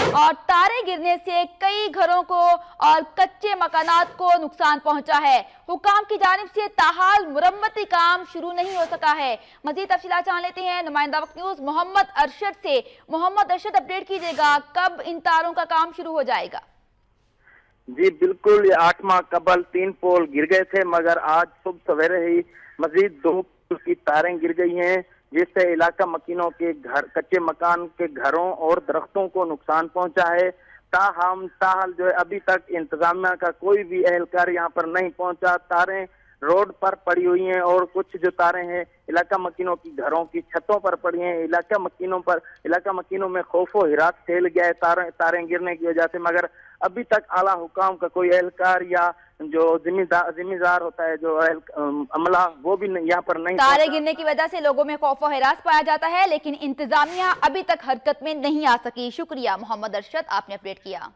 और तारे गिरने से कई घरों को और कच्चे मकानात को नुकसान पहुंचा है। हुकाम की जानिब से ताहाल मुरम्मती काम शुरू नहीं हो सका है। मजीद तफसीलात जान लेते हैं नुमाइंदा वक्त न्यूज मोहम्मद अरशद से। मोहम्मद अरशद, अपडेट कीजिएगा, कब इन तारों का काम शुरू हो जाएगा? जी बिल्कुल, 8 माह कबल 3 पोल गिर गए थे, मगर आज सुबह सवेरे ही मजीद 2 पोल की तारें गिर गई हैं, जिससे इलाका मकीनों के घर, कच्चे मकान के घरों और दरख्तों को नुकसान पहुंचा है। ताहाल जो है अभी तक इंतजामिया का कोई भी एहलकार यहाँ पर नहीं पहुंचा। तारें रोड पर पड़ी हुई हैं और कुछ जो तारें हैं इलाका मकीनों की घरों की छतों पर पड़ी हैं। इलाका मकीनों में खौफो हिरास फैल गया है तारें गिरने की वजह से, मगर अभी तक आला हुकाम का कोई एहलकार या जो जिम्मेदार होता है जो अमला, वो भी यहाँ पर नहीं। तारे गिरने की वजह से लोगों में खौफ व हिरास पाया जाता है, लेकिन इंतजामिया अभी तक हरकत में नहीं आ सकी। शुक्रिया मोहम्मद अरशद, आपने अपडेट किया।